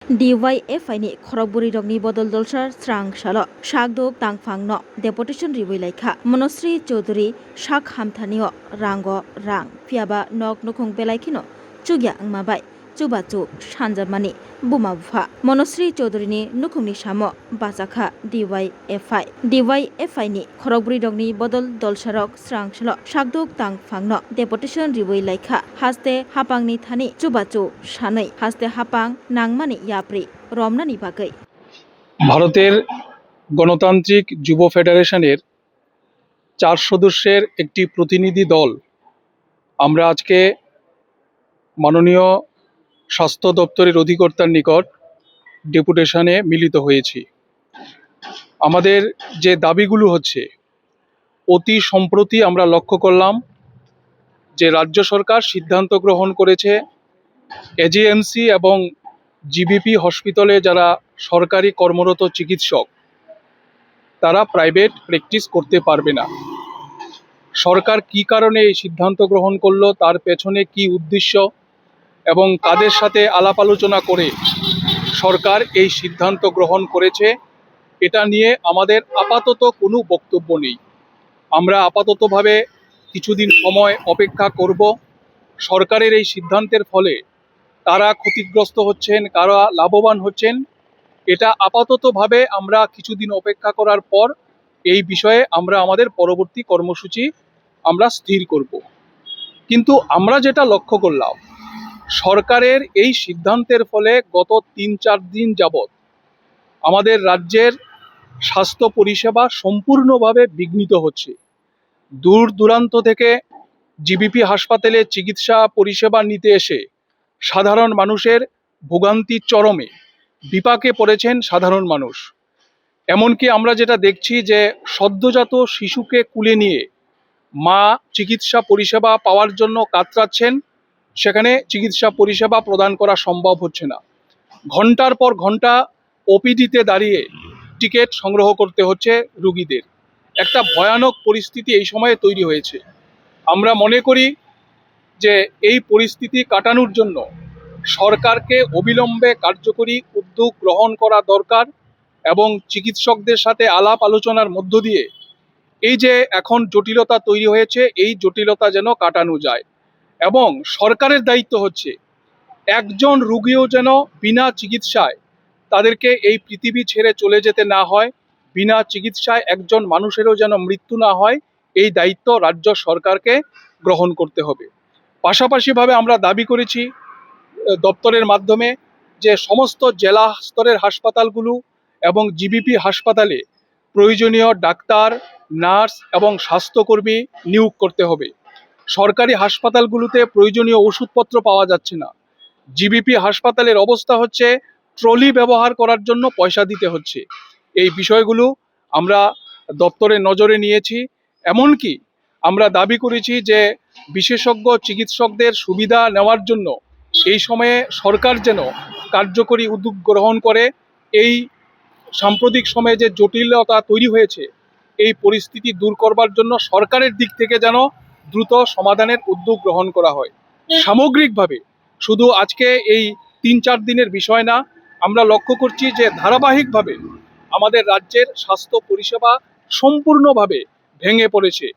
DYFI ni Khorokburi rokni bodol dolsar strang shalo Shakdok tangphangno deputation ribuilaikha Monosri Chaudhary Shak hamthanio rango rang phiaba nok nukhung belaikino chugya angmabai chubachu sanjarmani bumabha Monosri Chaudhary ni nukhungni samo bachakha DYFI ni Khorokburi rokni bodol dolsarok strang shalo Shakdok tangphangno deputation ribuilaikha haste hapangni thani chubachu sanai haste hapang nangmani yapri রমনানি বাগৈ ভারতের গণতান্ত্রিক যুব ফেডারেশনের 4 সদস্যের একটি প্রতিনিধি দল আমরা আজকে মাননীয় স্বাস্থ্য দপ্তরের অধিকর্তার নিকট ডেপুটেশনে মিলিত হয়েছি। আমাদের যে দাবিগুলো হচ্ছে, অতি সম্প্রতি আমরা লক্ষ্য করলাম যে রাজ্য সরকার সিদ্ধান্ত গ্রহণ করেছে এজিএমসি এবং জিবিপি হসপিটালে যারা সরকারি কর্মরত চিকিৎসক তারা প্রাইভেট প্র্যাকটিস করতে পারবে না। সরকার কি কারণে এই সিদ্ধান্ত গ্রহণ করলো, তার পেছনে কি উদ্দেশ্য এবং কাদের সাথে আলাপ আলোচনা করে সরকার এই সিদ্ধান্ত গ্রহণ করেছে, এটা নিয়ে আমাদের আপাতত কোনো বক্তব্য নেই। আমরা আপাততভাবে কিছুদিন সময় অপেক্ষা করব। সরকারের এই সিদ্ধান্তের ফলে কারা ক্ষতিগ্রস্ত হচ্ছেন, কারা লাভবান হচ্ছেন, এটা আপাততভাবে আমরা কিছুদিন অপেক্ষা করার পর এই বিষয়ে আমরা আমাদের পরবর্তী কর্মসূচি আমরা স্থির করব। কিন্তু আমরা যেটা লক্ষ্য করলাম, সরকারের এই সিদ্ধান্তের ফলে গত 3-4 দিন যাবৎ আমাদের রাজ্যের স্বাস্থ্য পরিষেবা সম্পূর্ণভাবে বিঘ্নিত হচ্ছে। দূর দূরান্ত থেকে জিবিপি হাসপাতালে চিকিৎসা পরিষেবা নিতে এসে সাধারণ মানুষের ভোগান্তির চরমে, বিপাকে পড়েছেন সাধারণ মানুষ। এমনকি আমরা যেটা দেখছি যে সদ্যজাত শিশুকে কুলে নিয়ে মা চিকিৎসা পরিষেবা পাওয়ার জন্য কাতরাচ্ছেন, সেখানে চিকিৎসা পরিষেবা প্রদান করা সম্ভব হচ্ছে না। ঘন্টার পর ঘন্টা ওপিডিতে দাঁড়িয়ে টিকিট সংগ্রহ করতে হচ্ছে রুগীদের। একটা ভয়ানক পরিস্থিতি এই সময়ে তৈরি হয়েছে। আমরা মনে করি যে এই পরিস্থিতি কাটানোর জন্য সরকারকে অবিলম্বে কার্যকরী উদ্যোগ গ্রহণ করা দরকার এবং চিকিৎসকদের সাথে আলাপ আলোচনার মধ্য দিয়ে এই যে এখন জটিলতা তৈরি হয়েছে, এই জটিলতা যেন কাটানো যায়। এবং সরকারের দায়িত্ব হচ্ছে একজন রুগীও যেন বিনা চিকিৎসায় তাদেরকে এই পৃথিবী ছেড়ে চলে যেতে না হয়, বিনা চিকিৎসায় একজন মানুষেরও যেন মৃত্যু না হয়, এই দায়িত্ব রাজ্য সরকারকে গ্রহণ করতে হবে। পাশাপাশিভাবে আমরা দাবি করেছি দপ্তরের মাধ্যমে যে সমস্ত জেলা স্তরের হাসপাতালগুলো এবং জিবিপি হাসপাতালে প্রয়োজনীয় ডাক্তার, নার্স এবং স্বাস্থ্যকর্মী নিয়োগ করতে হবে। সরকারি হাসপাতালগুলোতে প্রয়োজনীয় ওষুধপত্র পাওয়া যাচ্ছে না। জিবিপি হাসপাতালের অবস্থা হচ্ছে ট্রলি ব্যবহার করার জন্য পয়সা দিতে হচ্ছে। এই বিষয়গুলো আমরা দপ্তরের নজরে নিয়েছি। এমনকি আমরা দাবি করেছি যে বিশেষজ্ঞ চিকিৎসকদের সুবিধা নেওয়ার জন্য এই সময়ে সরকার যেন কার্যকরী উদ্যোগ গ্রহণ করে এই সাম্প্রতিক সময়ে যে জটিলতা তৈরি হয়েছে, এই পরিস্থিতি দূর করবার জন্য সরকারের দিক থেকে যেন দ্রুত সমাধানের উদ্যোগ গ্রহণ করা হয়। সামগ্রিকভাবে শুধু আজকে এই 3-4 দিনের বিষয় না, আমরা লক্ষ্য করছি যে ধারাবাহিকভাবে আমাদের রাজ্যের স্বাস্থ্য পরিষেবা সম্পূর্ণভাবে ভেঙে পড়েছে।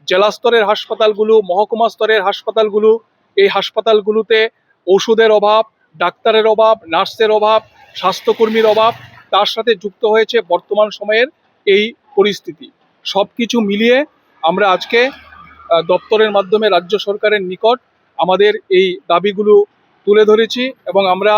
জেলা স্তরের হাসপাতালগুলো, মহকুমা স্তরের হাসপাতালগুলো, এই হাসপাতালগুলোতে ওষুধের অভাব, ডাক্তারের অভাব, নার্সের অভাব, স্বাস্থ্যকর্মীর অভাব, তার সাথে যুক্ত হয়েছে বর্তমান সময়ের এই পরিস্থিতি। সব কিছু মিলিয়ে আমরা আজকে দপ্তরের মাধ্যমে রাজ্য সরকারের নিকট আমাদের এই দাবিগুলো তুলে ধরেছি এবং আমরা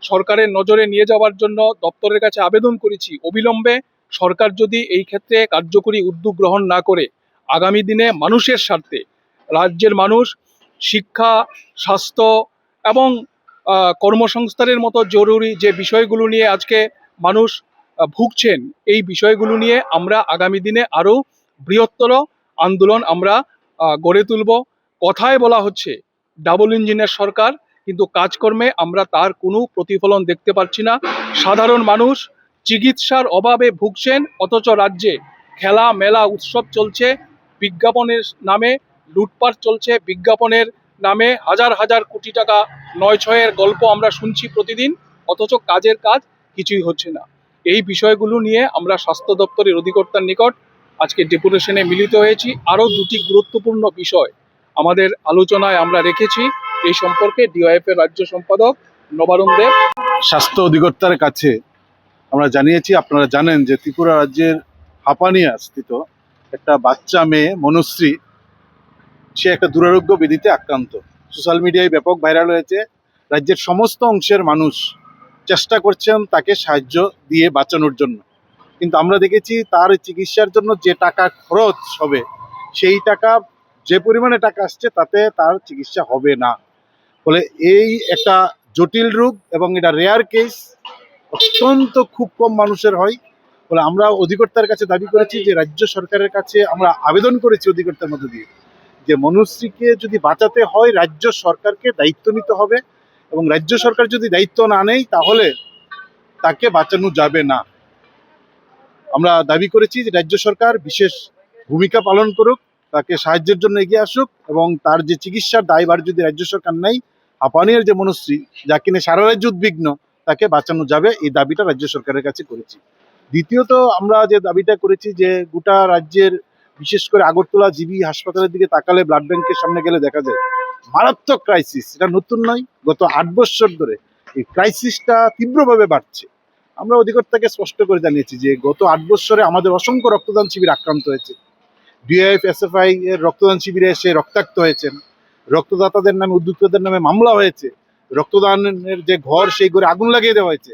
সরকারের নজরে নিয়ে যাওয়ার জন্য দপ্তরের কাছে আবেদন করেছি। অবিলম্বে সরকার যদি এই ক্ষেত্রে কার্যকরী উদ্যোগ গ্রহণ না করে আগামী দিনে মানুষের স্বার্থে, রাজ্যের মানুষ শিক্ষা, স্বাস্থ্য এবং কর্মসংস্থানের মতো জরুরি যে বিষয়গুলো নিয়ে আজকে মানুষ ভুগছেন, এই বিষয়গুলো নিয়ে আমরা আগামী দিনে আরও বৃহত্তর আন্দোলন আমরা গড়ে তুলব। কথায় বলা হচ্ছে ডাবল ইঞ্জিনের সরকার, কিন্তু কাজকর্মে আমরা তার কোনো প্রতিফলন দেখতে পাচ্ছি না। সাধারণ মানুষ চিকিৎসার অভাবে ভুগছেন, অথচ রাজ্যে খেলা মেলা উৎসব চলছে, বিজ্ঞাপনের নামে লুটপাট চলছে, বিজ্ঞাপনের নামে হাজার হাজার কোটি টাকা নয় ছয়ের গল্প আমরা শুনছি প্রতিদিন, অথচ কাজের কাজ কিছুই হচ্ছে না। এই বিষয়গুলো নিয়ে আমরা স্বাস্থ্য দপ্তরের অধিকর্তার নিকট আজকে ডেপুটেশনে মিলিত হয়েছি। আরও দুটি গুরুত্বপূর্ণ বিষয় আমাদের আলোচনায় আমরা রেখেছি। এই সম্পর্কে ডিওয়াইএফ এর রাজ্য সম্পাদক নবারুণ দেব স্বাস্থ্য অধিকর্তার কাছে আমরা জানিয়েছি। আপনারা জানেন যে ত্রিপুরা রাজ্যের হাপানিয়া স্থিত একটা বাচ্চা মেয়ে মনুশ্রী, সে একটা দুরারোগ্য ব্যাধিতে আক্রান্ত। সোশ্যাল মিডিয়ায় ব্যাপক ভাইরাল হয়েছে। রাজ্যের সমস্ত অংশের মানুষ চেষ্টা করছেন তাকে সাহায্য দিয়ে বাঁচানোর জন্য, কিন্তু আমরা দেখেছি তার চিকিৎসার জন্য যে টাকা খরচ হবে সেই টাকা, যে পরিমাণে টাকা আসছে তাতে তার চিকিৎসা হবে না। ফলে এই একটা জটিল রোগ এবং এটা রেয়ার কেস, অত্যন্ত খুব কম মানুষের হয়। ফলে আমরা অধিকর্তার কাছে দাবি করেছি যে রাজ্য সরকারের কাছে আমরা আবেদন করেছি অধিকর্তার মধ্যে দিয়ে যে মনুশ্রীকে যদি বাঁচাতে হয় রাজ্য সরকারকে দায়িত্ব নিতে হবে, এবং রাজ্য সরকার যদি দায়িত্ব না নেয় তাহলে তাকে বাঁচানো যাবে না। আমরা দাবি করেছি যে রাজ্য সরকার বিশেষ ভূমিকা পালন করুক, তাকে সাহায্যের জন্য এগিয়ে আসুক, এবং তার যে চিকিৎসার দায়ভার যদি রাজ্য সরকার নেয়, হাঁপানিয়ার যে মনুশ্রী যা কিনে সারা রাজ্য উদ্বিগ্ন, তাকে বাঁচানো যাবে, এই দাবিটা রাজ্য সরকারের কাছে করেছি। দ্বিতীয়ত আমরা যে দাবিটা করেছি যে গোটা রাজ্যের, বিশেষ করে আগরতলা জিবি হাসপাতালের দিকে তাকালে, ব্লাড ব্যাংকের সামনে গেলে দেখা যায় মারাত্মক ক্রাইসিস। এটা নতুন নয়, গত 8 বছর ধরে এই ক্রাইসিসটা তীব্রভাবে বাড়ছে। আমরা অধিকর্তাকে স্পষ্ট করে জানিয়েছি যে গত 8 বছরে আমাদের অসংখ্য রক্তদান শিবির আক্রান্ত হয়েছে। ডিআইএফ এসএফআই এর রক্তদান শিবিরে এসে রক্তাক্ত হয়েছেন, রক্তদাতাদের নামে, উদ্যোক্তাদের নামে মামলা হয়েছে, রক্তদানের যে ঘর সেই ঘরে আগুন লাগিয়ে দেওয়া হয়েছে।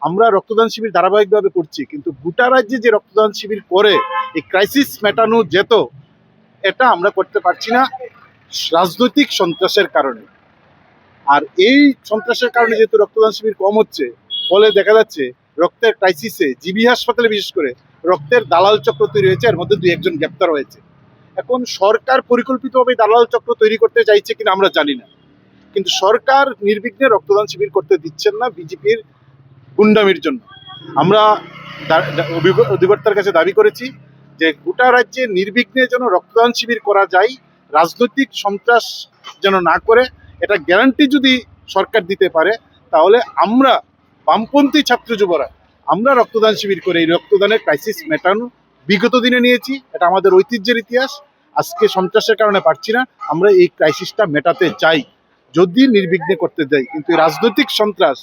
আমরা রক্তদান শিবির ধারাবাহিকভাবে করছি, কিন্তু গোটা রাজ্যে যে রক্তদান শিবির করে এই ক্রাইসিস মেটানো যেত, এটা আমরা করতে পারছি না রাজনৈতিক সন্ত্রাসের কারণে। আর এই সন্ত্রাসের কারণে যেহেতু রক্তদান শিবির কম হচ্ছে, ফলে দেখা যাচ্ছে রক্তের ক্রাইসিসে জিবি হাসপাতালে বিশেষ করে রক্তের দালাল চক্র তৈরি হয়েছে, এর মধ্যে 2-1 জন গ্রেপ্তার হয়েছে। এখন সরকার পরিকল্পিতভাবে দালাল চক্র তৈরি করতে চাইছে কিনা আমরা জানি না, কিন্তু সরকার নির্বিঘ্নে রক্তদান শিবির করতে দিচ্ছেন না বিজেপির গুন্ডামির জন্য। আমরা অধিকর্তার কাছে দাবি করেছি যে গোটা রাজ্যে নির্বিঘ্নে যেন রক্তদান শিবির করা যায়, রাজনৈতিক সন্ত্রাস যেন না করে, এটা গ্যারান্টি যদি সরকার দিতে পারে, তাহলে আমরা বামপন্থী ছাত্র যুবরা আমরা রক্তদান শিবির করে এই রক্তদানের ক্রাইসিস মেটানো বিগত দিনে নিয়েছি। এটা আমাদের ঐতিহ্যের ইতিহাস। আজকে সন্ত্রাসের কারণে পারছি না, আমরা এই ক্রাইসিসটা মেটাতে চাই যদি নির্বিঘ্নে করতে দেয়। কিন্তু এই রাজনৈতিক সন্ত্রাস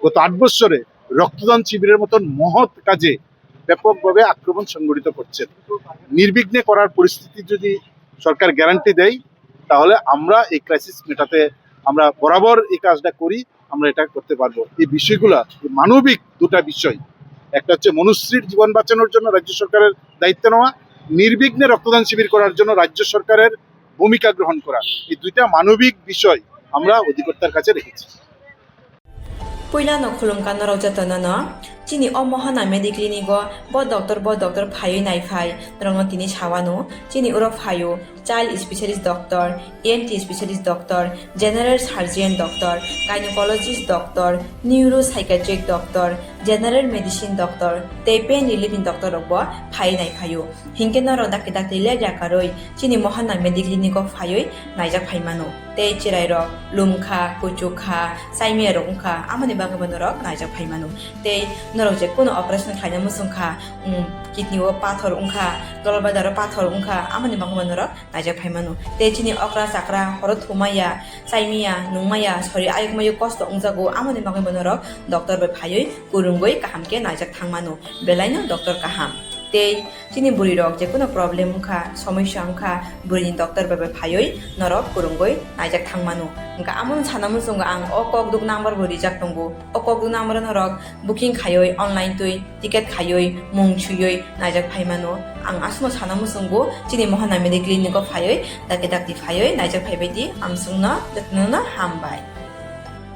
গত 8 বছরে রক্তদান শিবিরের মতন মহৎ কাজে ব্যাপকভাবে আক্রমণ সংগঠিত করছে। নির্বিঘ্নে করার পরিস্থিতি যদি সরকার গ্যারান্টি দেয়, তাহলে আমরা এই ক্রাইসিস মেটাতে, আমরা বরাবর এই কাজটা করি, আমরা এটা করতে পারবো। এই বিষয়গুলা মানবিক দুটা বিষয়, একটা হচ্ছে মনুশ্রীর জীবন বাঁচানোর জন্য রাজ্য সরকারের দায়িত্ব নেওয়া, নির্বিঘ্নে রক্তদান শিবির করার জন্য রাজ্য সরকারের ভূমিকা গ্রহণ করা, এই দুইটা মানবিক বিষয় আমরা অধিকর্তার কাছে রেখেছি। Puilano khulumkan raujatana no chini o mohana mediclinigo bo doctor phayo nai phai rongno tini chawano chini uro phayo child specialist doctor, ENT specialist doctor, general surgeon doctor, gynecologist doctor, neuropsychiatric doctor, general medicine doctor, tei pain relieving doctor rokbo phai nai phayo hinkeno ro dakte le jakaroi chini mohana mediclinigo phayo naijak phaimano tei chirai ro lumkha kuchukha saime rongkha amani bagabano ro naijak phaimano tei norok je kono operation khaina musungkha kidney o pathor ungkha dolbadaro pathor ungkha amani bagabano ro naijak phaimano tei chini okra sakra horo thumaya saimia nungmaya sori ayukmayu kosto ungjago amani bagabano ro doctor bai phayoi kurungoi kahamke naijak thangmano belaino doctor kaham tei chini buri rok je kono problem ungkha সমস্যা ungkha buri doctor bai phayoi norok kurungoi naijak thangmano engka amon sanamun sunga ang okok duk number buri jak tongo okok duk number norok booking khayoi online tui ticket khayoi mung chuyoi naijak phaimano ang asmo sanamun sungo chini mohana medical clinic phayoi dakti phayoi naijak phaibaidi amsungna datnona hambai